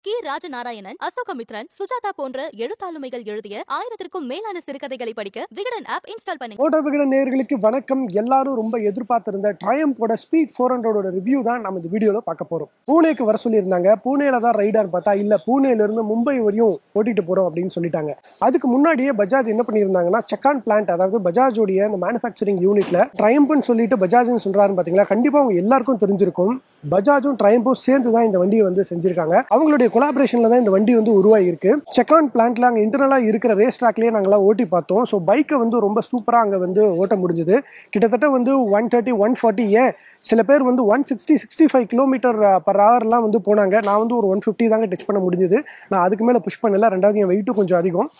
கி. ராஜநாராயணன், அசோகமித்ரன், சுஜாதா போன்ற எழுத்தாளுமைகள் எழுதிய 1000க்கும் மேலான சிறுகதைகளை படிக்க விகடன் ஆப் இன்ஸ்டால் பண்ணுங்க. மோட்டார் விகடன் நேயர்களுக்கு வணக்கம். எல்லாரும் ரொம்ப எதிர்பார்த்திருந்த ட்ரையம்போட ஸ்பீட் 400 ரிவ்யூ தான் நம்ம இந்த வீடியோல பார்க்க போறோம். பூனேக்கு வர சொல்லியிருந்தாங்க. பூனேல தான் ரைடான்னு பார்த்தா இல்ல, பூனேல இருந்து மும்பை வரையும் ஓட்டிட்டு போறோம் அப்படின்னு சொல்லிட்டாங்க. அதுக்கு முன்னாடியே பஜாஜ் என்ன பண்ணியிருந்தாங்கன்னா, செக்கான் பிளான்ட், அதாவது பஜாஜோடைய இந்த மேனுஃபேக்சரிங் யூனிட்ல ட்ரையம்ப்னு சொல்லிட்டு பஜாஜ்னு சொல்றாருன்னு பாத்தீங்களா. கண்டிப்பா அவங்க எல்லாருக்கும் தெரிஞ்சிருக்கும். பஜாஜும் ட்ரையம்பும் சேர்ந்து தான் இந்த வண்டியை வந்து செஞ்சிருக்காங்க. அவங்களுடைய கொலாபரேஷன்ல தான் இந்த வண்டி வந்து உருவாகி இருக்கு. செக்கான் பிளான்ட்ல அங்க இன்டர்னலா இருக்கிற ரேஸ் ட்ராக்லயே நாங்களாம் ஓட்டி பார்த்தோம். ஸோ பைக்கை வந்து ரொம்ப சூப்பரா அங்க வந்து ஓட்ட முடிஞ்சது. கிட்டத்தட்ட வந்து 130, 140, ஏன் சில பேர் வந்து 160, 65 கிலோமீட்டர் பர் ஹவர்லாம் வந்து போனாங்க. நான் வந்து ஒரு 150 தாங்க டச் பண்ண முடிஞ்சது. நான் அதுக்கு மேலே புஷ் பண்ணல. ரெண்டாவது என் வெயிட்டும் கொஞ்சம் அதிகம்.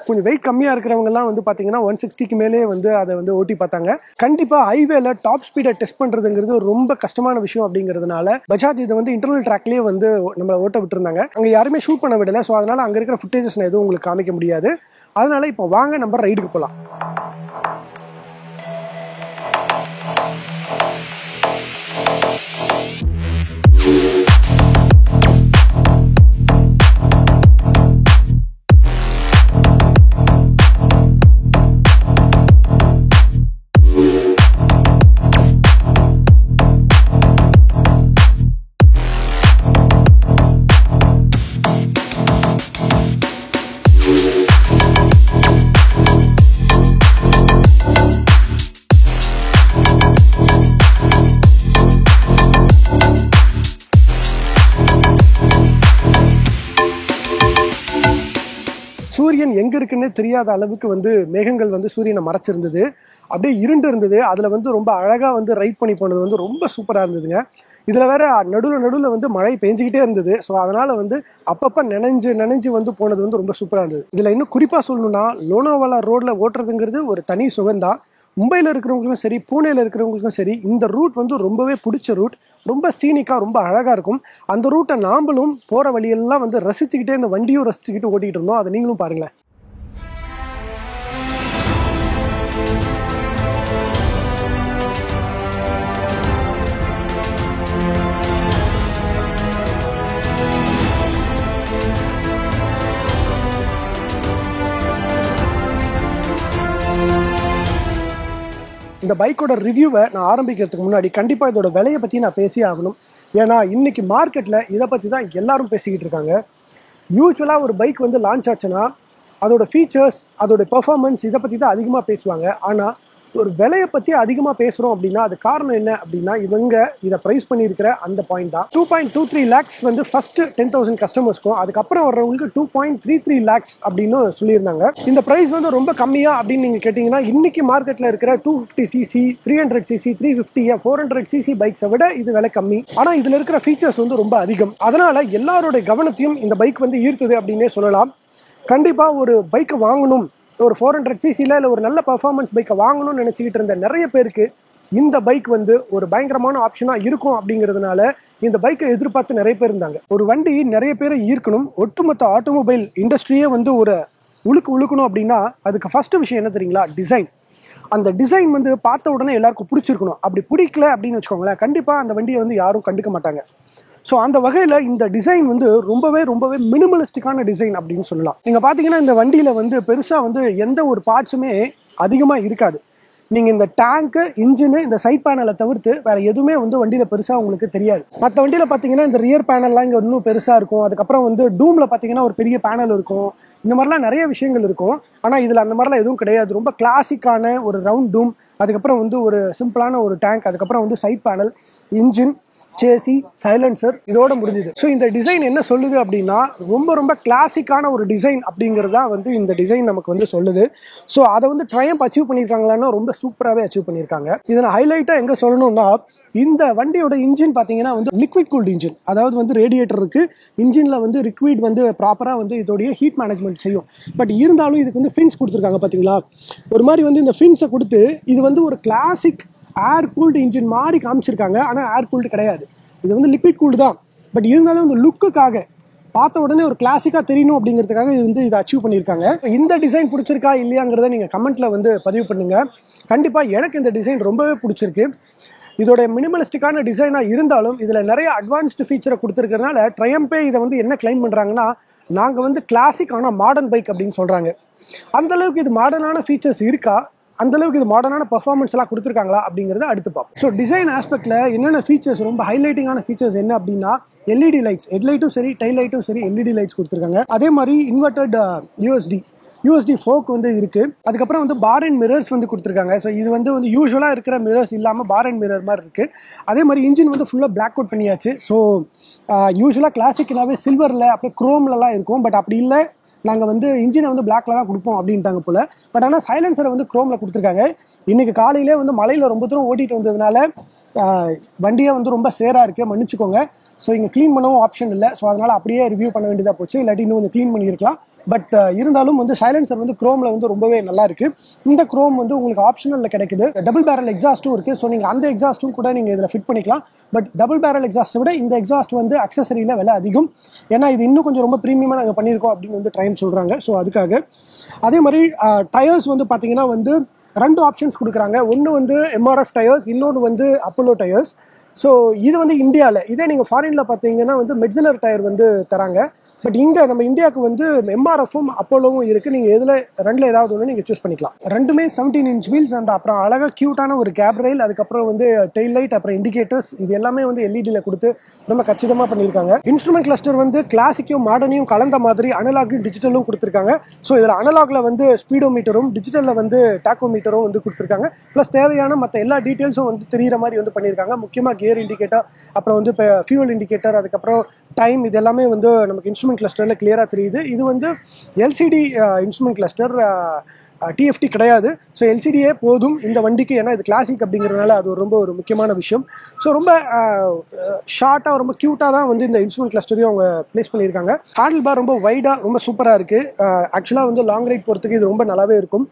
கொஞ்சம் வெயிட் கம்மியாக இருக்கிறவங்கலாம் வந்து பார்த்தீங்கன்னா 160க்கு மேலே வந்து அதை வந்து ஓட்டி பார்த்தாங்க. கண்டிப்பாக ஹைவேல டாப் ஸ்பீடை டெஸ்ட் பண்ணுறதுங்கிறது ரொம்ப கஷ்டமான விஷயம். அப்படிங்கிறதுனால பஜாஜ் இதை வந்து இன்டர்னல் ட்ராக்லேயே வந்து நம்மளை ஓட்ட விட்டுருந்தாங்க. அங்கே யாருமே ஷூட் பண்ண விடலை. ஸோ அதனால அங்கே இருக்கிற ஃபுட்டேஜஸ் எதுவும் உங்களுக்கு காமிக்க முடியாது. அதனால இப்போ வாங்க நம்ம ரைடுக்கு போகலாம். சூரியன் எங்க இருக்குன்னு தெரியாத அளவுக்கு வந்து மேகங்கள் வந்து சூரியனை மறைச்சிருந்தது. அப்படியே இருண்டு இருந்தது. அதுல வந்து ரொம்ப அழகா வந்து ரைட் பண்ணி போனது வந்து ரொம்ப சூப்பரா இருந்ததுங்க. இதுல வேற நடுவில் வந்து மழை பெஞ்சிக்கிட்டே இருந்தது. ஸோ அதனால வந்து அப்பப்ப நனைஞ்சு வந்து போனது வந்து ரொம்ப சூப்பரா இருந்தது. இதுல இன்னும் குறிப்பா சொல்லணும்னா, லோனாவாலா ரோட்ல ஓட்டுறதுங்கிறது ஒரு தனி சுகம்தான். மும்பையில் இருக்கிறவங்களுக்கும் சரி, பூனேல இருக்கிறவங்களுக்கும் சரி, இந்த ரூட் வந்து ரொம்பவே பிடிச்ச ரூட். ரொம்ப சீனிக்கா, ரொம்ப அழகா இருக்கும். அந்த ரூட்டை நாமளும் போற வழியெல்லாம் வந்து ரசிச்சுக்கிட்டே, இந்த வண்டியும் ரசிச்சுக்கிட்டு ஓட்டிகிட்டு இருந்தோம். அதை நீங்களும் பாருங்களேன். இந்த பைக்கோட ரிவ்யூவை நான் ஆரம்பிக்கிறதுக்கு முன்னாடி கண்டிப்பாக இதோட விலையை பற்றி நான் பேசி ஆகணும். ஏன்னா இன்னைக்கு மார்க்கெட்டில் இதை பற்றி தான் எல்லாரும் பேசிக்கிட்டு இருக்காங்க. யூஸ்வலாக ஒரு பைக் வந்து லான்ச் ஆச்சுன்னா அதோட ஃபீச்சர்ஸ், அதோட பெர்ஃபார்மன்ஸ், இதை பற்றி தான் அதிகமாக பேசுவாங்க. ஆனால் ஒரு விலையை பற்றி அதிகமாக பேசுகிறோம் அப்படின்னா அது காரணம் என்ன அப்படின்னா, இவங்க இதை ப்ரைஸ் பண்ணியிருக்கிற அந்த பாயிண்ட் தான். 2.23 lakhs வந்து ஃபர்ஸ்ட் 10,000 கஸ்டமர்ஸ்க்கும், அதுக்கப்புறம் வர்றவங்களுக்கு 2.33 lakhs அப்படின்னு சொல்லியிருந்தாங்க. இந்த ப்ரைஸ் வந்து ரொம்ப கம்மியா அப்படின்னு நீங்கள் கேட்டிங்கன்னா, இன்னைக்கு மார்க்கெட்டில் இருக்கிற 250cc, 300cc, 350, 400cc பைக்ஸை விட இது விலை கம்மி. ஆனால் இதில் இருக்கிற ஃபீச்சர்ஸ் வந்து ரொம்ப அதிகம். அதனால எல்லாரோட கவனத்தையும் இந்த பைக் வந்து ஈர்த்தது அப்படின்னே சொல்லலாம். கண்டிப்பாக ஒரு பைக்கை வாங்கணும், ஒரு 400cc இல்லை ஒரு நல்ல பர்ஃபார்மன்ஸ் பைக்கை வாங்கணும்னு நினச்சிக்கிட்டு இருந்த நிறைய பேருக்கு இந்த பைக் வந்து ஒரு பயங்கரமான ஆப்ஷனாக இருக்கும். அப்படிங்கிறதுனால இந்த பைக்கை எதிர்பார்த்து நிறைய பேர் இருந்தாங்க. ஒரு வண்டி நிறைய பேரை ஈர்க்கணும், ஒட்டுமொத்த ஆட்டோமொபைல் இண்டஸ்ட்ரியே வந்து ஒரு உழுக்கணும் அப்படின்னா அதுக்கு ஃபர்ஸ்ட் விஷயம் என்ன தெரியுங்களா? டிசைன். அந்த டிசைன் வந்து பார்த்த உடனே எல்லாருக்கும் பிடிச்சிருக்கணும். அப்படி பிடிக்கல அப்படின்னு வச்சுக்கோங்களேன், கண்டிப்பாக அந்த வண்டியை வந்து யாரும் கண்டுக்க மாட்டாங்க. ஸோ அந்த வகையில் இந்த டிசைன் வந்து ரொம்பவே மினிமலிஸ்டிக்கான டிசைன் அப்படின்னு சொல்லலாம். நீங்கள் பார்த்தீங்கன்னா இந்த வண்டியில் வந்து பெருசாக வந்து எந்த ஒரு பார்ட்ஸுமே அதிகமாக இருக்காது. நீங்கள் இந்த டேங்க்கு, இன்ஜினு, இந்த சைட் பேனலை தவிர்த்து வேறு எதுவுமே வந்து வண்டியில் பெருசாக உங்களுக்கு தெரியாது. மற்ற வண்டியில் பார்த்தீங்கன்னா இந்த ரியர் பேனல்லாம் இங்கே இன்னும் பெருசாக இருக்கும். அதுக்கப்புறம் வந்து டூமில் பார்த்தீங்கன்னா ஒரு பெரிய பேனல் இருக்கும். இந்த மாதிரிலாம் நிறைய விஷயங்கள் இருக்கும். ஆனால் இதில் அந்த மாதிரிலாம் எதுவும் கிடையாது. ரொம்ப கிளாசிக்கான ஒரு ரவுண்ட் டூம், அதுக்கப்புறம் வந்து ஒரு சிம்பிளான ஒரு டேங்க், அதுக்கப்புறம் வந்து side panel, engine, chassis, silencer, இதோட முடிஞ்சுது. ஸோ இந்த டிசைன் என்ன சொல்லுது அப்படின்னா, ரொம்ப கிளாசிக்கான ஒரு டிசைன் அப்படிங்கிறதா வந்து இந்த டிசைன் நமக்கு வந்து சொல்லுது. ஸோ அதை வந்து ட்ரையம்ப் அச்சீவ் பண்ணியிருக்காங்களான்னா ரொம்ப சூப்பராகவே அச்சீவ் பண்ணியிருக்காங்க. இதில் ஹைலைட்டாக எங்கே சொல்லணும்னா, இந்த வண்டியோட இன்ஜின் பார்த்தீங்கன்னா வந்து லிக்விட் கூல்டு இன்ஜின். அதாவது வந்து ரேடியேட்டர் இருக்கு, இன்ஜினில் வந்து லிக்விட் வந்து ப்ராப்பராக வந்து இதோடைய ஹீட் மேனேஜ்மெண்ட் செய்யும். பட் இருந்தாலும் இதுக்கு வந்து ஃபின்ஸ் கொடுத்துருக்காங்க பார்த்தீங்களா. ஒரு மாதிரி வந்து இந்த ஃபின்ஸை கொடுத்து இது வந்து ஒரு கிளாசிக் ஏர் கூல்டு இன்ஜின் மாதிரி காமிச்சிருக்காங்க. ஆனால் ஏர் கூல்டு கிடையாது, இது வந்து லிக்விட் கூல்டு தான். பட் இருந்தாலும் இந்த லுக்குக்காக பார்த்த உடனே ஒரு கிளாசிக்காக தெரியணும் அப்படிங்கிறதுக்காக இது வந்து இதை அச்சீவ் பண்ணியிருக்காங்க. இந்த டிசைன் பிடிச்சிருக்கா இல்லையாங்கிறத நீங்கள் கமெண்ட்டில் வந்து பதிவு பண்ணுங்கள். கண்டிப்பாக எனக்கு இந்த டிசைன் ரொம்பவே பிடிச்சிருக்கு. இதோட மினிமலிஸ்டிக்கான டிசைனாக இருந்தாலும் இதில் நிறைய அட்வான்ஸ்டு ஃபீச்சரை கொடுத்துருக்கறனால ட்ரையம்பே இதை வந்து என்ன கிளைம் பண்ணுறாங்கன்னா, நாங்கள் வந்து கிளாசிக் ஆனால் மாடர்ன் பைக் அப்படின்னு சொல்கிறாங்க. அந்தளவுக்கு இது மாடர்னான ஃபீச்சர்ஸ் இருக்கா, அந்தளவுக்கு இது மாடர்னான பர்ஃபார்மன்ஸ் எல்லாம் கொடுத்துருக்காங்களா அப்படிங்கிறத அடுத்து பார்ப்போம். ஸோ டிசைன் ஆஸ்பெக்டில் என்னென்ன ஃபீச்சர்ஸ், ரொம்ப ஹைலைட்டிங்கான ஃபீச்சர்ஸ் என்ன அப்படின்னா, எல்இடி லைட்ஸ், ஹெட்லைட்டும் சரி டைல் லைட்டும் சரி எல்இடி லைட்ஸ் கொடுத்துருக்காங்க. அதே மாதிரி இன்வெர்டட் யூஎஸ்டி ஃபோக் வந்து இருக்குது. அதுக்கப்புறம் வந்து பார் அண்ட் மிரர்ஸ் வந்து கொடுத்துருக்காங்க. ஸோ இது வந்து யூஸ்வலாக இருக்கிற மிரர்ஸ் இல்லாமல் பார் அண்ட் மிரர் மாதிரி இருக்குது. அதே மாதிரி இன்ஜின் வந்து ஃபுல்லாக பிளாக் அவுட் பண்ணியாச்சு. ஸோ யூஸ்வலாக கிளாசிக்னாவே சில்வரில் அப்படியே குரோம்லலாம் இருக்கும். பட் அப்படி இல்லை, நாங்கள் வந்து இன்ஜினை வந்து பிளாக்ல தான் கொடுப்போம் அப்படின்ட்டாங்க போல். பட் ஆனால் சைலன்சரை வந்து குரோமில் கொடுத்துருக்காங்க. இன்றைக்கி காலையிலே வந்து மலையில் ரொம்ப தூரம் ஓட்டிகிட்டு வந்ததுனால வண்டியை வந்து ரொம்ப சேராக இருக்குது, மன்னிச்சுக்கோங்க. ஸோ இங்கே க்ளீன் பண்ணவும் ஆப்ஷன் இல்லை. ஸோ அதனால் அப்படியே ரிவ்யூ பண்ண வேண்டியதாக போச்சு. இல்லாட்டி இன்னும் கொஞ்சம் க்ளீன் பண்ணியிருக்கலாம். பட் இருந்தாலும் வந்து சைலன்சர் வந்து குரோமில் வந்து ரொம்பவே நல்லா இருக்குது. இந்த குரோம் வந்து உங்களுக்கு ஆப்ஷனலில் கிடைக்குது. டபுள் பேரல் எக்ஸாஸ்ட்டும் இருக்குது. ஸோ நீங்கள் அந்த எக்ஸாஸ்ட்டும் கூட நீங்கள் இதில் ஃபிட் பண்ணிக்கலாம். பட் டபுள் பேரல் எக்ஸாஸ்ட்டை விட இந்த எக்ஸாஸ்ட் வந்து அக்சசரியில் விலை அதிகம். ஏன்னா இது இன்னும் கொஞ்சம் ரொம்ப ப்ரீமியமாக நாங்கள் பண்ணியிருக்கோம் அப்படின்னு வந்து ட்ரையம்ப் சொல்கிறாங்க. ஸோ அதுக்காக அதே மாதிரி டயர்ஸ் வந்து பார்த்தீங்கன்னா வந்து 2 ஆப்ஷன்ஸ் கொடுக்குறாங்க. ஒன்று வந்து எம்ஆர்எஃப் டயர்ஸ், இன்னொன்று வந்து அப்போலோ டயர்ஸ். ஸோ இது வந்து இந்தியாவில், இதே நீங்கள் ஃபாரினில் பார்த்தீங்கன்னா வந்து மெட்ஸலர் டயர் வந்து தராங்க. பட் இங்கே நம்ம இந்தியாவுக்கு வந்து எம்ஆர்எஃப்பும் அப்போலோவும் இருக்குது. நீங்கள் இதில் 2ல் ஏதாவது ஒன்று நீங்கள் சூஸ் பண்ணிக்கலாம். ரெண்டுமே 17 inch வீல்ஸ் அண்ட் அப்புறம் அழகாக க்யூட்டான ஒரு கேப் ரயில், அதுக்கப்புறம் வந்து டெயில் லைட், அப்புறம் இண்டிகேட்டர்ஸ், இது எல்லாமே வந்து எல்இடியில் கொடுத்து ரொம்ப கச்சிதமாக பண்ணியிருக்காங்க. இன்ஸ்ட்ருமெண்ட் கிளஸ்டர் வந்து கிளாசிக்கையும் மாடர்னையும் கலந்த மாதிரி அனலாகும் டிஜிட்டலும் கொடுத்துருக்காங்க. ஸோ இதில் அனலாகில் வந்து ஸ்பீடோமீட்டரும் டிஜிட்டலில் வந்து டாக்கோமீட்டரும் வந்து கொடுத்துருக்காங்க. ப்ளஸ் தேவையான மற்ற எல்லா டீட்டெயில்ஸும் வந்து தெரிகிற மாதிரி வந்து பண்ணியிருக்காங்க. முக்கியமாக கியர் இண்டிகேட்டர், அப்புறம் வந்து இப்போ ஃபியூல் இண்டிகேட்டர், அதுக்கப்புறம் டைம், இது எல்லாமே வந்து நமக்கு இன்ஸ்ட்ருமெண்ட் கிளஸ்டரில் கிளியராக தெரியுது. இது வந்து எல்சிடி இன்ஸ்ட்ருமெண்ட் கிளஸ்டர், டிஎஃப்டி கிடையாது. ஸோ எல்சிடியே போதும் இந்த வண்டிக்கு. ஏன்னா இது கிளாசிக் அப்படிங்கிறதுனால அது ரொம்ப ஒரு முக்கியமான விஷயம். ஸோ ரொம்ப ஷார்ட்டாக ரொம்ப க்யூட்டாக தான் வந்து இந்த இன்ஸ்ட்ருமெண்ட் கிளஸ்டரையும் அவங்க ப்ளேஸ் பண்ணியிருக்காங்க. ஹேண்டில் பார் ரொம்ப வைடாக ரொம்ப சூப்பராக இருக்குது. ஆக்சுவலாக வந்து லாங் ரைட் போகிறதுக்கு இது ரொம்ப நல்லாவே இருக்கும்.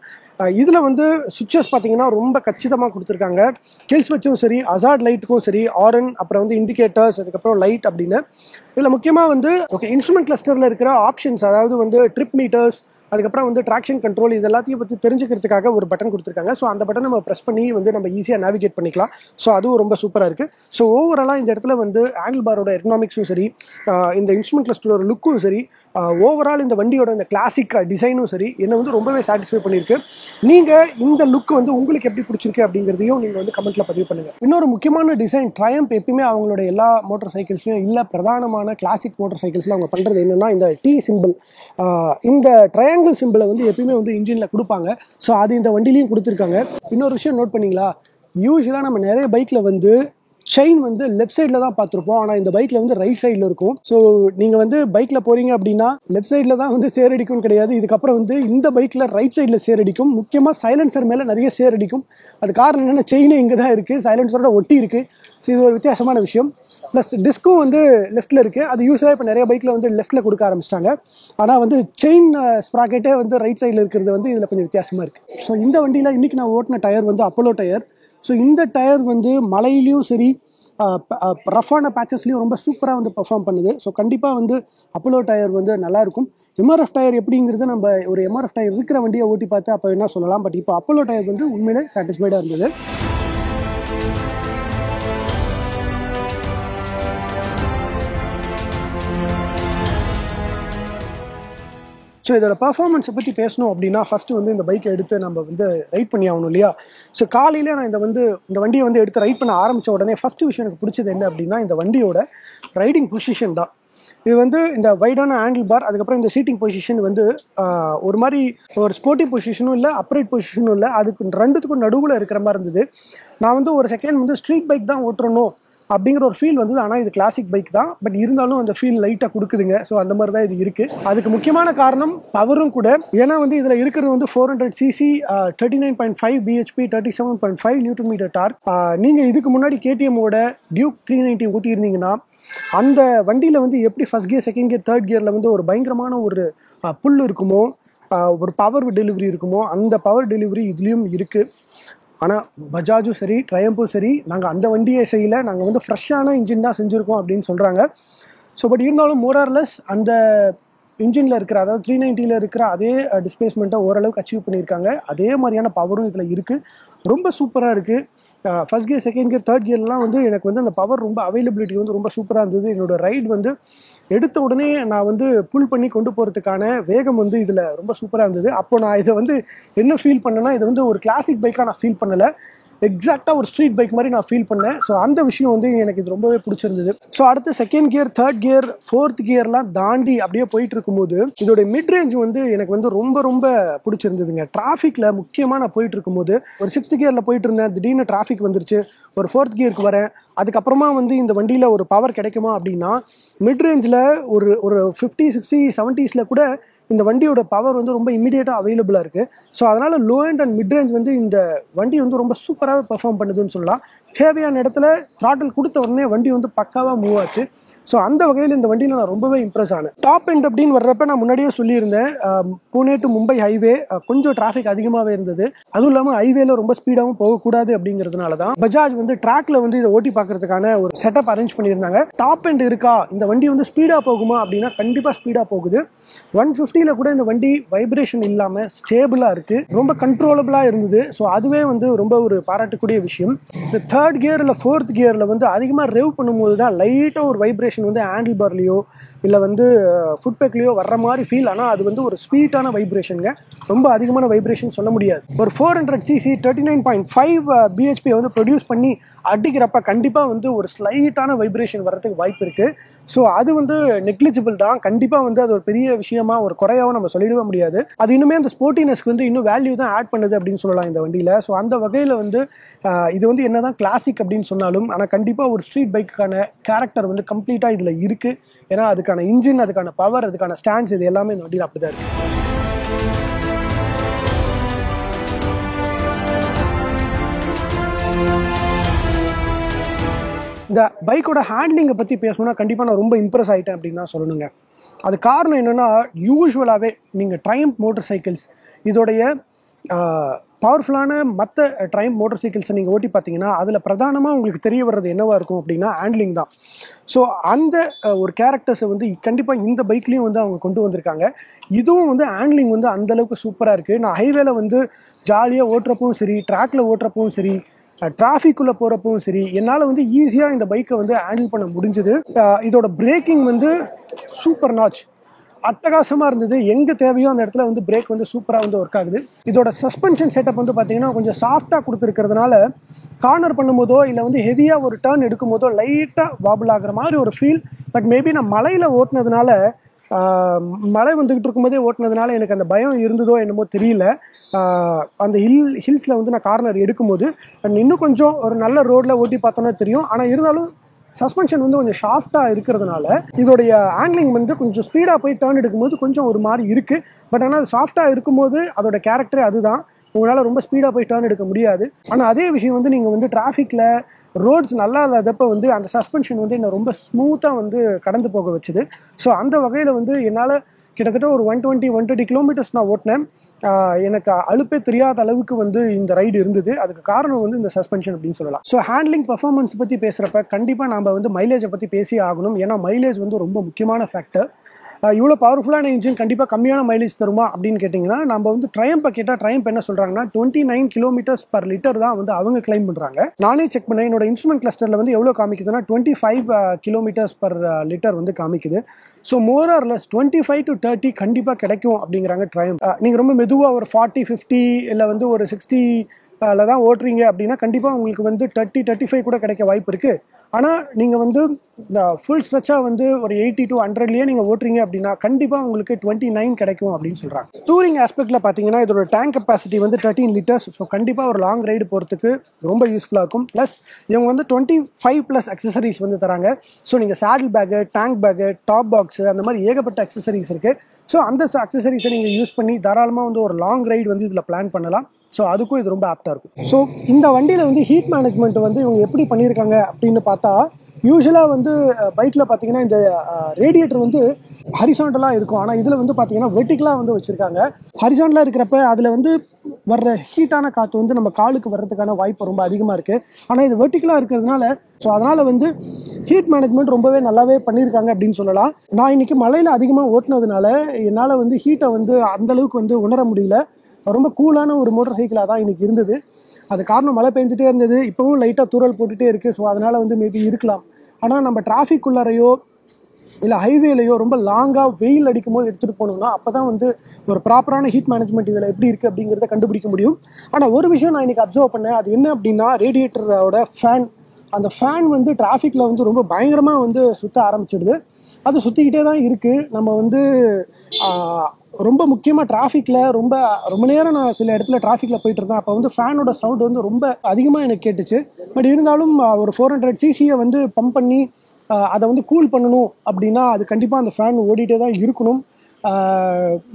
இதில் வந்து சுவிட்சஸ் பார்த்தீங்கன்னா ரொம்ப கச்சிதமாக கொடுத்துருக்காங்க. கில் ஸ்விட்சும் சரி, அசார்ட் லைட்டுக்கும் சரி, ஆரன், அப்புறம் வந்து இண்டிகேட்டர்ஸ், அதுக்கப்புறம் லைட் அப்படின்னு. இதில் முக்கியமாக வந்து இன்ஸ்ட்ருமெண்ட் கிளஸ்டரில் இருக்கிற ஆப்ஷன்ஸ், அதாவது வந்து ட்ரிப் மீட்டர்ஸ், அதுக்கப்புறம் வந்து ட்ராக்ஷன் கண்ட்ரோல், இது எல்லாத்தையும் பற்றி தெரிஞ்சுக்கிறதுக்காக ஒரு பட்டன் கொடுத்துருக்காங்க. ஸோ அந்த பட்டன் நம்ம ப்ரெஸ் பண்ணி வந்து நம்ம ஈஸியாக நேவிகேட் பண்ணிக்கலாம். ஸோ அதுவும் ரொம்ப சூப்பராக இருக்குது. ஸோ ஓவராலாக இந்த இடத்துல வந்து ஹேண்டில் பாரோட எர்கனாமிக்ஸும் சரி, இந்த இன்ஸ்ட்ருமெண்ட் கிளஸ்டரோட லுக்கும் சரி, ஓவரால் இந்த வண்டியோட இந்த கிளாசிக் டிசைனும் சரி என்னை வந்து ரொம்பவே சாட்டிஸ்ஃபை பண்ணியிருக்கு. நீங்கள் இந்த லுக் வந்து உங்களுக்கு எப்படி பிடிச்சிருக்கு அப்படிங்கிறதையும் நீங்கள் வந்து கமெண்ட்டில் பதிவு பண்ணுங்கள். இன்னொரு முக்கியமான டிசைன், ட்ரையம்ப் எப்பயுமே அவங்களோட எல்லா மோட்டார் சைக்கிள்ஸ்லையும் இல்லை, பிரதானமான கிளாசிக் மோட்டார் சைக்கிள்ஸில் அவங்க பண்ணுறது என்னென்னா இந்த டி சிம்பிள், இந்த ட்ரையாங்கிள் சிம்பிளை வந்து எப்பயுமே வந்து இன்ஜினில் கொடுப்பாங்க. ஸோ அது இந்த வண்டிலையும் கொடுத்துருக்காங்க. இன்னொரு விஷயம் நோட் பண்ணிங்களா, யூஸ்வலாக நம்ம நிறைய பைக்கில் வந்து செயின் வந்து லெஃப்ட் சைடில் தான் பார்த்துருப்போம். ஆனால் இந்த பைக்கில் வந்து ரைட் சைடில் இருக்கும். ஸோ நீங்கள் வந்து பைக்கில் போகிறீங்க அப்படின்னா லெஃப்ட் சைடில் தான் வந்து சேரடிக்கும் கிடையாது. இதுக்கப்புறம் வந்து இந்த பைக்கில் ரைட் சைடில் சேரடிக்கும். முக்கியமாக சைலன்சர் மேலே நிறைய சேரடிக்கும். அது காரணம் என்னென்னா செயினே இங்கே தான் இருக்குது, சைலன்சரோட ஒட்டி இருக்குது. ஸோ இது ஒரு வித்தியாசமான விஷயம். ப்ளஸ் டிஸ்க்கும் வந்து லெஃப்ட்டில் இருக்குது. அது யூஸ்வலாக இப்போ நிறைய பைக்கில் வந்து லெஃப்ட்டில் கொடுக்க ஆரம்பிச்சிட்டாங்க. ஆனால் வந்து செயின் ஸ்ப்ராக்கெட்டே வந்து ரைட் சைடில் இருக்கிறது வந்து இதில் கொஞ்சம் வித்தியாசமாக இருக்குது. ஸோ இந்த வண்டியில் இன்றைக்கி நான் ஓட்டின டயர் வந்து அப்போலோ டயர். ஸோ இந்த டயர் வந்து மலையிலையும் சரி, ரஃபான பேச்சஸ்லையும் ரொம்ப சூப்பராக வந்து பெர்ஃபார்ம் பண்ணுது. ஸோ கண்டிப்பாக வந்து அப்போலோ டயர் வந்து நல்லாயிருக்கும். எம்ஆர்எஃப் டயர் எப்படிங்கிறது நம்ம ஒரு எம்ஆர்எஃப் டயர் இருக்கிற வண்டியை ஓட்டி பார்த்து அப்போ என்ன சொல்லலாம். பட் இப்போ அப்போலோ டயர் வந்து உண்மையிலே சாட்டிஸ்ஃபைடாக இருந்தது. ஸோ இதோட பர்ஃபார்மன்ஸை பற்றி பேசணும் அப்படின்னா ஃபஸ்ட்டு வந்து இந்த பைக்கை எடுத்து நம்ம வந்து ரைட் பண்ணி ஆகணும் இல்லையா. ஸோ காலையிலே நான் இந்த வண்டியை வந்து எடுத்து ரைட் பண்ண ஆரம்பித்த உடனே ஃபஸ்ட்டு விஷயம் எனக்கு பிடிச்சது என்ன அப்படின்னா இந்த வண்டியோட ரைடிங் பொசிஷன் தான். இது வந்து இந்த வைடான ஹேண்டில் பார், அதுக்கப்புறம் இந்த சீட்டிங் பொசிஷன் வந்து ஒரு மாதிரி ஒரு ஸ்போர்ட்டிவ் பொசிஷனும் இல்லை, அப்ரைட் பொசிஷனும் இல்லை, அதுக்கு ரெண்டுத்துக்கும் நடுவில் இருக்கிற மாதிரி இருந்தது. நான் வந்து ஒரு செகண்ட் வந்து ஸ்ட்ரீட் பைக் தான் ஓட்டுறணும் அப்படிங்கிற ஒரு ஃபீல் வந்தது. ஆனால் இது கிளாசிக் பைக் தான், பட் இருந்தாலும் அந்த ஃபீல் லைட்டாக கொடுக்குதுங்க. ஸோ அந்த மாதிரி தான் இது இருக்குது. அதுக்கு முக்கியமான காரணம் பவரும் கூட. ஏன்னா வந்து இதில் இருக்கிறது வந்து 400cc, 39.5 bhp, 37.5 Nm டார்க். நீங்கள் இதுக்கு முன்னாடி கேடிஎம்மோட டியூக் 390 ஓட்டியிருந்தீங்கன்னா அந்த வண்டியில் வந்து எப்படி first gear, second gear, third கியரில் வந்து ஒரு பயங்கரமான ஒரு புல் இருக்குமோ, ஒரு பவர் டெலிவரி இருக்குமோ, அந்த பவர் டெலிவரி இதுலேயும் இருக்குது. ஆனால் பஜாஜும் சரி, ட்ரையம்பும் சரி, நாங்கள் அந்த வண்டியை செய்யலை, நாங்கள் வந்து ஃப்ரெஷ்ஷான இன்ஜின் தான் செஞ்சுருக்கோம் அப்படின்னு சொல்கிறாங்க. ஸோ பட் இருந்தாலும் மோரார்லெஸ் அந்த இன்ஜினில் இருக்கிற, அதாவது 390ல் இருக்கிற அதே டிஸ்பிளேஸ்மெண்ட்டை ஓரளவுக்கு அச்சீவ் பண்ணியிருக்காங்க. அதே மாதிரியான பவரும் இதில் இருக்குது. ரொம்ப சூப்பராக இருக்குது. First gear, second gear, third கியர்லாம் வந்து எனக்கு வந்து அந்த பவர் ரொம்ப அவைலபிலிட்டி வந்து ரொம்ப சூப்பராக இருந்தது. என்னோட ரைடு வந்து எடுத்த உடனே நான் வந்து புல் பண்ணி கொண்டு போகிறதுக்கான வேகம் வந்து இதில் ரொம்ப சூப்பராக இருந்தது. அப்போ நான் இதை வந்து என்ன ஃபீல் பண்ணேன்னா, இது வந்து ஒரு கிளாசிக் பைக்காக நான் ஃபீல் பண்ணலை, எக்ஸாக்டாக ஒரு ஸ்ட்ரீட் பைக் மாதிரி நான் ஃபீல் பண்ணேன். ஸோ அந்த விஷயம் வந்து எனக்கு இது ரொம்பவே பிடிச்சிருந்தது. ஸோ அடுத்து second gear, third gear, fourth கியர்லாம் தாண்டி அப்படியே போயிட்டு இருக்கும்போது இதோட மிட் ரேஞ்ச் வந்து எனக்கு வந்து ரொம்ப ரொம்ப பிடிச்சிருந்ததுங்க. டிராஃபிக்கில் முக்கியமாக நான் போயிட்டு இருக்கும்போது ஒரு 6th கியரில் போயிட்டு இருந்தேன், திடீர்னு டிராஃபிக் வந்துருச்சு, ஒரு 4th கியருக்கு வரேன், அதுக்கப்புறமா வந்து இந்த வண்டியில் ஒரு பவர் கிடைக்குமா அப்படின்னா மிட் ரேஞ்சில் ஒரு ஒரு 50, 60, 70s கூட இந்த வண்டியோட பவர் வந்து ரொம்ப இமீடியட்டாக அவைலபிளாக இருக்குது. ஸோ அதனால் லோ அண்ட் மிட் ரேஞ்ச் வந்து இந்த வண்டி வந்து ரொம்ப சூப்பராகவே பெர்ஃபார்ம் பண்ணுதுன்னு சொல்லலாம். தேவையான இடத்துல த்ராட்டில் கொடுத்த உடனே வண்டி வந்து பக்காவாக மூவ் ஆச்சு. ஸோ அந்த வகையில் இந்த வண்டியில் நான் ரொம்பவே இம்ப்ரெஸ் ஆனேன். டாப் எண்ட் அப்படின்னு வர்றப்ப நான் முன்னாடியே சொல்லியிருந்தேன், புனே டு மும்பை ஹைவே கொஞ்சம் டிராஃபிக் அதிகமாகவே இருந்தது. அதுவும் இல்லாமல் ஹைவேல ரொம்ப ஸ்பீடாகவும் போகக்கூடாது அப்படிங்கிறதுனால தான் பஜாஜ் வந்து ட்ராக்ல வந்து இதை ஓட்டி பார்க்கறதுக்கான ஒரு செட்டப் அரேஞ்ச் பண்ணியிருந்தாங்க. டாப் எண்ட் இருக்கா, இந்த வண்டி வந்து ஸ்பீடாக போகுமா அப்படின்னா கண்டிப்பாக ஸ்பீடாக போகுது. 150ல் கூட இந்த வண்டி வைப்ரேஷன் இல்லாமல் ஸ்டேபிளாக இருக்குது, ரொம்ப கண்ட்ரோலபிளாக இருந்தது. ஸோ அதுவே வந்து ரொம்ப ஒரு பாராட்டக்கூடிய விஷயம். இந்த தேர்ட் கியர் இல்லை ஃபோர்த் கியரில் வந்து அதிகமாக ரெவ் பண்ணும்போது தான் லைட்டாக ஒரு வைப்ரேஷன் வந்து ஹேண்டில் பார்லையோ இல்லை வந்து ஃபுட் பேக்லையோ வர்ற மாதிரி ஃபீல். ஆனால் அது வந்து ஒரு ஸ்வீட்டான வைப்ரேஷனுங்க, ரொம்ப அதிகமான வைப்ரேஷன் சொல்ல முடியாது. ஒரு 400cc 39.5 bhp வந்து ப்ரொடியூஸ் பண்ணி அடிக்கிறப்ப கண்டிப்பாக வந்து ஒரு ஸ்லைட்டான வைப்ரேஷன் வர்றதுக்கு வாய்ப்பு இருக்குது. ஸோ அது வந்து நெக்லிஜிபிள் தான், கண்டிப்பாக வந்து அது ஒரு பெரிய விஷயமா ஒரு குறையாகவும் நம்ம சொல்லிடவே முடியாது. அது இன்னுமே அந்த ஸ்போர்ட்டினஸ்க்கு வந்து இன்னும் வேல்யூ தான் ஆட் பண்ணுது அப்படின்னு சொல்லலாம் இந்த வண்டியில். ஸோ அந்த வகையில் வந்து இது வந்து என்ன தான் கிளாசிக் அப்படின்னு சொன்னாலும் ஆனால் கண்டிப்பாக ஒரு ஸ்ட்ரீட் பைக்கான கேரக்டர் வந்து கம்ப்ளீட்டாக இதில் இருக்குது. ஏன்னா அதுக்கான இன்ஜின், அதுக்கான பவர், அதுக்கான ஸ்டாண்ட்ஸ், இது எல்லாமே இந்த வண்டியில் அப்படி தான் இருக்குது. இந்த பைக்கோட ஹேண்ட்லிங்கை பற்றி பேசணும்னா கண்டிப்பாக நான் ரொம்ப இம்ப்ரெஸ் ஆகிட்டேன் அப்படின்னு தான் சொல்லணுங்க. அது காரணம் என்னென்னா, யூஸ்வலாகவே நீங்கள் ட்ரையம்ப் மோட்டர் சைக்கிள்ஸ் இதோடைய பவர்ஃபுல்லான மற்ற ட்ரையம்ப் மோட்டர் சைக்கிள்ஸை நீங்கள் ஓட்டி பார்த்தீங்கன்னா அதில் பிரதானமாக உங்களுக்கு தெரிய வர்றது என்னவாக இருக்கும் அப்படின்னா ஹேண்ட்லிங் தான். ஸோ அந்த ஒரு கேரக்டர்ஸை வந்து கண்டிப்பாக இந்த பைக்லேயும் வந்து அவங்க கொண்டு வந்திருக்காங்க. இதுவும் வந்து ஹேண்ட்லிங் வந்து அந்தளவுக்கு சூப்பராக இருக்குது. நான் ஹைவேல வந்து ஜாலியாக ஓட்டுறப்பவும் சரி, ட்ராக்கில் ஓட்டுறப்பவும் சரி, டிராஃபிக்குள்ளே போகிறப்பவும் சரி, என்னால் வந்து ஈஸியாக இந்த பைக்கை வந்து ஹேண்டில் பண்ண முடிஞ்சுது. இதோட பிரேக்கிங் வந்து சூப்பர் நாச், அட்டகாசமாக இருந்தது. எங்கே தேவையோ அந்த இடத்துல வந்து பிரேக் வந்து சூப்பராக வந்து ஒர்க் ஆகுது. இதோட சஸ்பென்ஷன் செட்டப் வந்து பார்த்தீங்கன்னா கொஞ்சம் சாஃப்டாக கொடுத்துருக்கிறதுனால கார்னர் பண்ணும்போதோ இல்லை வந்து ஹெவியாக ஒரு டர்ன் எடுக்கும் போதோ லைட்டாக வாபிள் ஆகிற மாதிரி ஒரு ஃபீல். பட் மேபி நான் மலையில் ஓட்டினதுனால, மழை வந்துக்கிட்டு இருக்கும்போதே ஓட்டினதுனால எனக்கு அந்த பயம் இருந்ததோ என்னமோ தெரியல. அந்த ஹில்ஸில் வந்து நான் கார்னர் எடுக்கும்போது இன்னும் கொஞ்சம் ஒரு நல்ல ரோடில் ஓட்டி பார்த்தோன்னா தெரியும். ஆனால் இருந்தாலும் சஸ்பென்ஷன் வந்து கொஞ்சம் ஷாஃப்டாக இருக்கிறதுனால இதோடைய ஹேண்ட்லிங் வந்து கொஞ்சம் ஸ்பீடாக போய் டர்ன் எடுக்கும்போது கொஞ்சம் ஒரு மாதிரி இருக்குது. பட் ஆனால் சாஃப்டாக இருக்கும்போது அதோட கேரக்டரே அதுதான், உங்களால் ரொம்ப ஸ்பீடாக போய் டர்ன் எடுக்க முடியாது. ஆனால் அதே விஷயம் வந்து நீங்கள் வந்து டிராஃபிக்கில் ரோட்ஸ் நல்லா இல்லாதப்போ வந்து அந்த சஸ்பென்ஷன் வந்து என்னை ரொம்ப ஸ்மூத்தாக வந்து கடந்து போக வச்சுது. ஸோ அந்த வகையில் வந்து என்னால் கிட்டத்தட்ட ஒரு 120-130 கிலோமீட்டர்ஸ் நான் ஓட்டினேன். எனக்கு அலுப்பே தெரியாத அளவுக்கு வந்து இந்த ரைடு இருந்தது. அதுக்கு காரணம் வந்து இந்த சஸ்பென்ஷன் அப்படின்னு சொல்லலாம். ஸோ ஹேண்ட்லிங் பர்ஃபார்மன்ஸ் பற்றி பேசுகிறப்ப கண்டிப்பாக நம்ம வந்து மைலேஜை பற்றி பேசி ஆகணும். ஏன்னா மைலேஜ் வந்து ரொம்ப முக்கியமான ஃபேக்டர். இவ்வளோ பவர்ஃபுல்லான இன்ஜின் கண்டிப்பாக கம்மியான மைலேஜ் தருமா அப்படின்னு கேட்டிங்கன்னா, நம்ம வந்து ட்ரையம்பை கேட்டால் ட்ரையம்ப் என்ன சொல்கிறாங்கன்னா 29 km/L தான் வந்து அவங்க கிளைம் பண்ணுறாங்க. நானே செக் பண்ணேன், என்னோட இன்ஸ்ட்ருமெண்ட் கிளஸ்டரில் வந்து எவ்வளோ காமிக்குதுன்னா 25 km/L வந்து காமிக்குது. So more or less 25 to 30 கண்டிப்பாக கிடைக்கும் அப்படிங்கிறாங்க ட்ரையம்ப். நீங்கள் ரொம்ப மெதுவாக ஒரு 40-50 இல்லை வந்து ஒரு 60 தான் ஓட்டுறீங்க அப்படின்னா கண்டிப்பாக உங்களுக்கு வந்து 30-35 கூட கிடைக்க வாய்ப்பு இருக்குது. ஆனால் நீங்கள் வந்து இந்த ஃபுல் ஸ்ட்ரெச்சாக வந்து ஒரு 80 to 100லேயே நீங்கள் ஓட்டுறீங்க அப்படின்னா கண்டிப்பாக உங்களுக்கு 29 கிடைக்கும் அப்படின்னு சொல்கிறாங்க. டூரிங் ஆஸ்பெக்டில் பார்த்தீங்கன்னா இதோட டேங்க் கெப்பாசிட்டி வந்து 13 liters. ஸோ கண்டிப்பாக ஒரு லாங் ரைடு போகிறதுக்கு ரொம்ப யூஸ்ஃபுல்லாக இருக்கும். ப்ளஸ் இவங்க வந்து 25+ அக்சசரிஸ் வந்து தராங்க. ஸோ நீங்கள் saddle bag, tank bag, top box, அந்த மாதிரி ஏகப்பட்ட அக்சசரிஸ் இருக்குது. ஸோ அந்த அக்சசரிஸை நீங்கள் யூஸ் பண்ணி தாராளமாக வந்து ஒரு லாங் ரைடு வந்து இதில் பிளான் பண்ணலாம். ஸோ அதுக்கும் இது ரொம்ப ஆப்டாக இருக்கும். ஸோ இந்த வண்டியில் வந்து ஹீட் மேனேஜ்மெண்ட் வந்து இவங்க எப்படி பண்ணியிருக்காங்க அப்படின்னு பார்த்தா, யூஸ்வலாக வந்து பைக்கில் பார்த்தீங்கன்னா இந்த ரேடியேட்டர் வந்து ஹரிசாண்டலாக இருக்கும். ஆனால் இதில் வந்து பார்த்தீங்கன்னா வெர்டிகலாக வந்து வச்சுருக்காங்க. ஹரிசாண்டலாக இருக்கிறப்ப அதில் வந்து வர்ற ஹீட்டான காற்று வந்து நம்ம காலுக்கு வர்றதுக்கான வாய்ப்பு ரொம்ப அதிகமாக இருக்குது. ஆனால் இது வெர்டிகலாக இருக்கிறதுனால ஸோ அதனால் வந்து ஹீட் மேனேஜ்மெண்ட் ரொம்பவே நல்லாவே பண்ணியிருக்காங்க அப்படின்னு சொல்லலாம். நான் இன்றைக்கி மழையில் அதிகமாக ஓட்டினதுனால என்னால் வந்து ஹீட்டை வந்து அந்தளவுக்கு வந்து உணர முடியல. ரொம்ப கூலான ஒரு மோட்டர் சைக்கிளாக தான் இன்றைக்கி இருந்தது. அது காரணம் மழை பெஞ்சிட்டே இருந்தது, இப்போவும் லைட்டாக தூறல் போட்டுகிட்டே இருக்குது. ஸோ அதனால் வந்து மேபி இருக்கலாம். ஆனால் நம்ம டிராஃபிக் உள்ளாரையோ இல்லை ஹைவேலையோ ரொம்ப லாங்காக வெயில் அடிக்கும் போது எடுத்துகிட்டு போகணும்னா அப்போ தான் வந்து ஒரு ப்ராப்பரான ஹீட் மேனேஜ்மெண்ட் இதில் எப்படி இருக்குது அப்படிங்கிறத கண்டுபிடிக்க முடியும். ஆனால் ஒரு விஷயம் நான் இன்றைக்கி அப்சர்வ் பண்ணேன். அது என்ன அப்படின்னா, ரேடியேட்டரோட ஃபேன். அந்த ஃபேன் வந்து டிராஃபிக்கில் வந்து ரொம்ப பயங்கரமாக வந்து சுற்ற ஆரம்பிச்சிடுது. அது சுற்றிக்கிட்டே தான் இருக்குது. நம்ம வந்து ரொம்ப முக்கியமாக டிராஃபிக்கில் ரொம்ப நேரம் நான் சில இடத்துல டிராஃபிக்கில் போயிட்டு இருந்தேன். அப்போ வந்து ஃபேனோட சவுண்ட் வந்து ரொம்ப அதிகமாக எனக்கு கேட்டுச்சு. பட் இருந்தாலும் ஒரு 400 cc வந்து பம்ப் பண்ணி அதை வந்து கூல் பண்ணணும் அப்படின்னா அது கண்டிப்பாக அந்த ஃபேன் ஓடிட்டே தான் இருக்கணும்.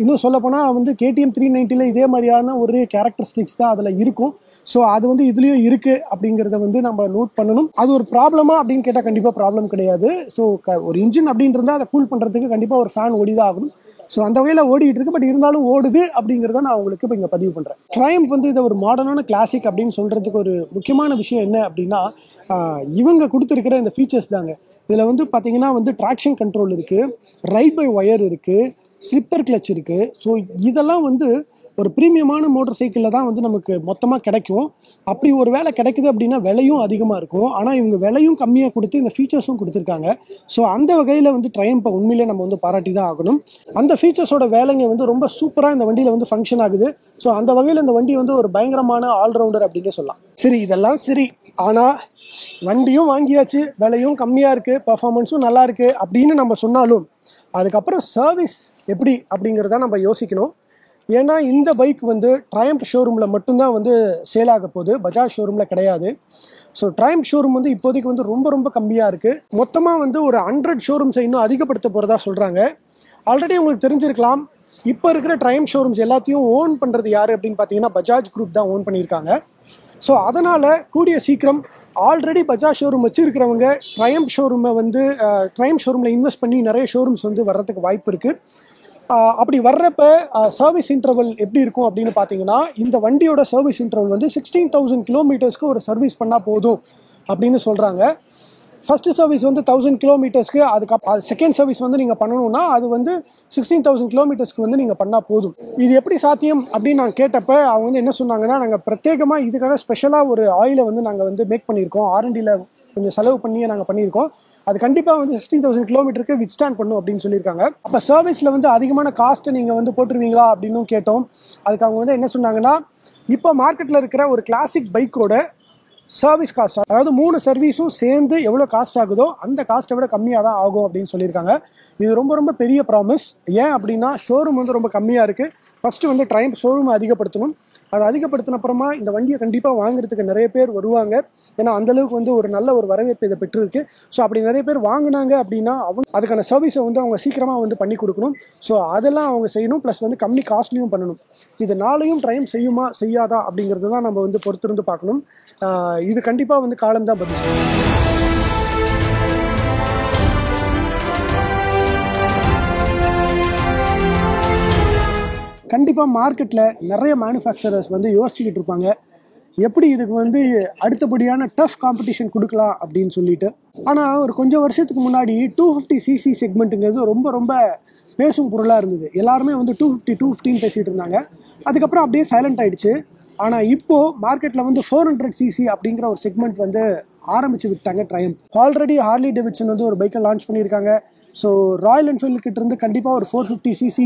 இன்னும் சொல்லப்போனால் வந்து KTM 390 இதே மாதிரியான ஒரு கேரக்டரிஸ்டிக்ஸ் தான் அதில் இருக்கும். ஸோ அது வந்து இதுலேயும் இருக்குது அப்படிங்கிறத வந்து நம்ம நோட் பண்ணணும். அது ஒரு ப்ராப்ளமா அப்படின்னு கேட்டால் கண்டிப்பாக ப்ராப்ளம் கிடையாது. ஸோ ஒரு இன்ஜின் அப்படின்னு இருந்தால் அதை கூல் பண்ணுறதுக்கு கண்டிப்பாக ஒரு ஃபேன் ஓடி தான் ஆகணும். ஸோ அந்த வகையில் ஓடிட்டு இருக்கு. பட் இருந்தாலும் ஓடுது அப்படிங்கிறத நான் உங்களுக்கு இப்போ இங்கே பதிவு பண்ணுறேன். ட்ரையம்ஃப் வந்து இதை ஒரு மாடர்னான கிளாசிக் அப்படின்னு சொல்கிறதுக்கு ஒரு முக்கியமான விஷயம் என்ன அப்படின்னா, இவங்க கொடுத்துருக்கிற இந்த ஃபீச்சர்ஸ் தாங்க. இதில் வந்து பார்த்தீங்கன்னா வந்து ட்ராக்ஷன் கண்ட்ரோல் இருக்குது, ரைட் பை ஒயர் இருக்குது, ஸ்லிப்பர் கிளச் இருக்குது. ஸோ இதெல்லாம் வந்து ஒரு ப்ரீமியமான மோட்டர் சைக்கிளில் தான் வந்து நமக்கு மொத்தமாக கிடைக்கும். அப்படி ஒரு வேலை கிடைக்குது அப்படின்னா விலையும் அதிகமாக இருக்கும். ஆனால் இவங்க விலையும் கம்மியாக கொடுத்து இந்த ஃபீச்சர்ஸும் கொடுத்துருக்காங்க. ஸோ அந்த வகையில் வந்து ட்ரையம்ஃபை உண்மையிலே நம்ம வந்து பாராட்டி தான் ஆகணும். அந்த ஃபீச்சர்ஸோட வேலைங்க வந்து ரொம்ப சூப்பராக இந்த வண்டியில் வந்து ஃபங்க்ஷன் ஆகுது. ஸோ அந்த வகையில் இந்த வண்டி வந்து ஒரு பயங்கரமான ஆல்ரவுண்டர் அப்படின்னே சொல்லலாம். சரி, இதெல்லாம் சரி. ஆனால் வண்டியும் வாங்கியாச்சு, விலையும் கம்மியாக இருக்குது, பர்ஃபார்மன்ஸும் நல்லா இருக்குது அப்படின்னு நம்ம சொன்னாலும் அதுக்கப்புறம் சர்வீஸ் எப்படி அப்படிங்கிறத நம்ம யோசிக்கணும். ஏன்னா இந்த பைக் வந்து ட்ரையம்ஃப் ஷோரூமில் மட்டும்தான் வந்து சேல் ஆக போகுது, பஜாஜ் ஷோரூமில் கிடையாது. ஸோ ட்ரையம்ஃப் ஷோரூம் வந்து இப்போதைக்கு வந்து ரொம்ப கம்மியாக இருக்குது. மொத்தமாக வந்து ஒரு 100 ஷோரூம்ஸை இன்னும் அதிகப்படுத்த போகிறதா சொல்கிறாங்க. ஆல்ரெடி உங்களுக்கு தெரிஞ்சிருக்கலாம், இப்போ இருக்கிற ட்ரையம்ஃப் ஷோரூம்ஸ் எல்லாத்தையும் ஓன் பண்ணுறது யார் அப்படின்னு பார்த்தீங்கன்னா பஜாஜ் குரூப் தான் ஓன் பண்ணியிருக்காங்க. ஸோ அதனால் கூடிய சீக்கிரம் ஆல்ரெடி பஜாஜ் ஷோரூம் வச்சுருக்கிறவங்க ட்ரையம்ஃப் ஷோரூமை வந்து ட்ரையம்ஃப் ஷோரூமில் இன்வெஸ்ட் பண்ணி நிறைய ஷோரூம்ஸ் வந்து வர்றதுக்கு வாய்ப்பு இருக்குது. அப்படி வர்றப்ப சர்வீஸ் இன்டர்வல் எப்படி இருக்கும் அப்படின்னு பார்த்தீங்கன்னா, இந்த வண்டியோட சர்வீஸ் இன்டர்வல் வந்து 16,000 கிலோமீட்டர்ஸ்க்கு ஒரு சர்வீஸ் பண்ணால் போதும் அப்படின்னு சொல்கிறாங்க. ஃபஸ்ட்டு சர்வீஸ் வந்து 1000 கிலோமீட்டர்ஸ்க்கு, அதுக்கப்புறம் செகண்ட் சர்வீஸ் வந்து நீங்கள் பண்ணணும்னா அது வந்து 16,000 கிலோமீட்டர்ஸ்க்கு வந்து நீங்கள் பண்ணால் போதும். இது எப்படி சாத்தியம் அப்படின்னு நான் கேட்டப்போ அவங்க வந்து என்ன சொன்னாங்கன்னா, நாங்கள் பிரத்யேகமாக இதுக்காக ஸ்பெஷலாக ஒரு ஆயிலை வந்து நாங்கள் வந்து மேக் பண்ணியிருக்கோம், R&Dயில் கொஞ்சம் செலவு பண்ணியே நாங்கள் பண்ணியிருக்கோம். அது கண்டிப்பாக வந்து 16,000 கிலோமீட்டருக்கு வித்ஸ்டாண்ட் பண்ணும் அப்படின்னு சொல்லியிருக்காங்க. அப்போ சர்வீஸில் வந்து அதிகமான காஸ்ட்டை நீங்கள் வந்து போட்டுருவீங்களா அப்படின்னு கேட்டோம். அதுக்கு அவங்க வந்து என்ன சொன்னாங்கன்னா, இப்போ மார்க்கெட்டில் இருக்கிற ஒரு கிளாசிக் பைக்கோட சர்வீஸ் காஸ்ட், அதாவது 3 சர்வீஸும் சேர்ந்து எவ்வளோ காஸ்ட் ஆகுதோ அந்த காஸ்ட்டை விட கம்மியாக தான் ஆகும் அப்படின்னு சொல்லியிருக்காங்க. இது ரொம்ப பெரிய ப்ராமிஸ். ஏன் அப்படின்னா ஷோரூம் வந்து ரொம்ப கம்மியாக இருக்குது. ஃபஸ்ட்டு வந்து ட்ரையம்ஃப் ஷோரூமை அதிகப்படுத்தணும். அதை அதிகப்படுத்தின அப்புறமா இந்த வண்டியை கண்டிப்பாக வாங்குறதுக்கு நிறைய பேர் வருவாங்க. ஏன்னா அந்தளவுக்கு வந்து ஒரு நல்ல ஒரு வரவேற்பு இதை பெற்றிருக்கு. ஸோ அப்படி நிறைய பேர் வாங்கினாங்க அப்படின்னா அவங்க அதுக்கான சர்வீஸை வந்து அவங்க சீக்கிரமாக வந்து பண்ணி கொடுக்கணும். ஸோ அதெல்லாம் அவங்க செய்யணும். ப்ளஸ் வந்து கம்மி காஸ்ட்லியும் பண்ணணும். இது நாளையும் ட்ரையம்ஃப் செய்யுமா செய்யாதா அப்படிங்கிறது தான் நம்ம வந்து பொறுத்திருந்து பார்க்கணும். இது கண்டிப்பாக வந்து காலம்தான் பதில். கண்டிப்பாக மார்க்கெட்டில் நிறைய மேனுஃபேக்சரர்ஸ் வந்து யோசிச்சுக்கிட்டு இருப்பாங்க, எப்படி இதுக்கு வந்து அடுத்தபடியான டஃப் காம்படிஷன் கொடுக்கலாம் அப்படின்னு சொல்லிட்டு. ஆனால் ஒரு கொஞ்சம் வருஷத்துக்கு முன்னாடி 250cc செக்மெண்ட்டுங்கிறது ரொம்ப பேசும் பொருளாக இருந்தது. எல்லாருமே வந்து 250 பேசிகிட்டு இருந்தாங்க. அதுக்கப்புறம் அப்படியே சைலண்ட் ஆகிடுச்சு. ஆனால் இப்போது மார்க்கெட்டில் வந்து 400cc அப்படிங்கிற ஒரு செக்மெண்ட் வந்து ஆரம்பித்து விட்டாங்க ட்ரையம்ஃப். ஆல்ரெடி ஹார்லி டேவிட்சன் வந்து ஒரு பைக்கை லான்ச் பண்ணியிருக்காங்க. ஸோ ராயல் என்ஃபீல்டு கிட்டேருந்து கண்டிப்பாக ஒரு 450cc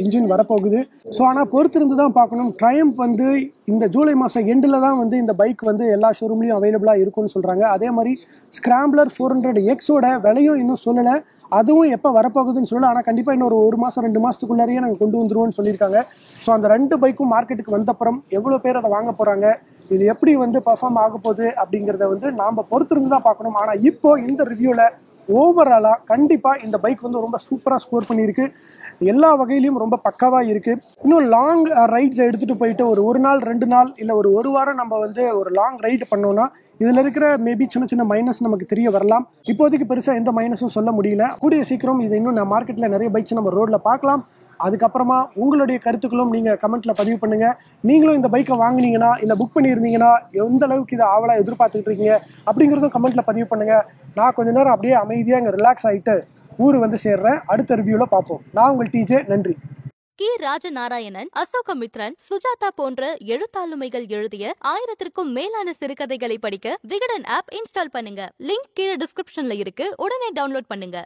இன்ஜின் வரப்போகுது. ஸோ ஆனால் பொறுத்திருந்து தான் பார்க்கணும். ட்ரையம்ஃப் வந்து இந்த ஜூலை மாதம் எண்டில் தான் வந்து இந்த பைக் வந்து எல்லா ஷோரூம்லேயும் அவைலபிளாக இருக்கும்னு சொல்கிறாங்க. அதே மாதிரி ஸ்க்ராம்ப்ளர் 400Xோட விலையும் இன்னும் சொல்லலை, அதுவும் எப்போ வரப்போகுதுன்னு சொல்லலை. ஆனால் கண்டிப்பாக இன்னும் ஒரு 1 மாதம் 2 மாதத்துக்குள்ளாரையே நாங்கள் கொண்டு வந்துருவோம்னு சொல்லியிருக்காங்க. ஸோ அந்த 2 பைக்கும் மார்க்கெட்டுக்கு வந்தப்புறம் எவ்வளோ பேர் அதை வாங்க போகிறாங்க, இது எப்படி வந்து பர்ஃபார்ம் ஆக போகுது அப்படிங்கிறத வந்து நாம் பொறுத்திருந்து தான் பார்க்கணும். ஆனால் இப்போது இந்த ரிவ்யூவில் ஓவராலாக கண்டிப்பாக இந்த பைக் வந்து ரொம்ப சூப்பராக ஸ்கோர் பண்ணியிருக்கு. எல்லா வகையிலையும் ரொம்ப பக்காவாக இருக்குது. இன்னும் லாங் ரைட்ஸை எடுத்துகிட்டு போயிட்டு ஒரு நாள் 2 நாள் இல்லை ஒரு வாரம் நம்ம வந்து ஒரு லாங் ரைடு பண்ணோன்னா இதில் இருக்கிற மேபி சின்ன மைனஸ் நமக்கு தெரிய வரலாம். இப்போதைக்கு பெருசாக எந்த மைனஸும் சொல்ல முடியல. கூடிய சீக்கிரம் இது இன்னும் மார்க்கெட்டில் நிறைய பைக்ஸ் நம்ம ரோட்டில் பார்க்கலாம். அதுக்கப்புறமா உங்களுடைய கருத்துக்களும் நீங்கள் கமெண்ட்டில் பதிவு பண்ணுங்கள். நீங்களும் இந்த பைக்கை வாங்கினீங்கன்னா இல்லை புக் பண்ணியிருந்தீங்கன்னா எந்த அளவுக்கு இதை ஆவலாக எதிர்பார்த்துக்கிட்டு இருக்கீங்க அப்படிங்கிறதும் கமெண்ட்டில் பதிவு பண்ணுங்கள். நான் கொஞ்ச நேரம் அப்படியே அமைதியாக இங்கே ரிலாக்ஸ் ஆகிட்டு ஊர் வந்து சேர்றேன். அடுத்த ரிவ்யூவில் பார்ப்போம். நான் உங்கள் TJ. நன்றி. கி ராஜநாராயணன், அசோகமித்ரன், சுஜாதா போன்ற எழுத்தாளுமைகள் எழுதிய 1000க்கும் மேலான சிறுகதைகளை படிக்க விகடன் ஆப் இன்ஸ்டால் பண்ணுங்க. லிங்க் கீழே டிஸ்கிரிப்ஷன்ல இருக்கு. உடனே டவுன்லோட் பண்ணுங்க.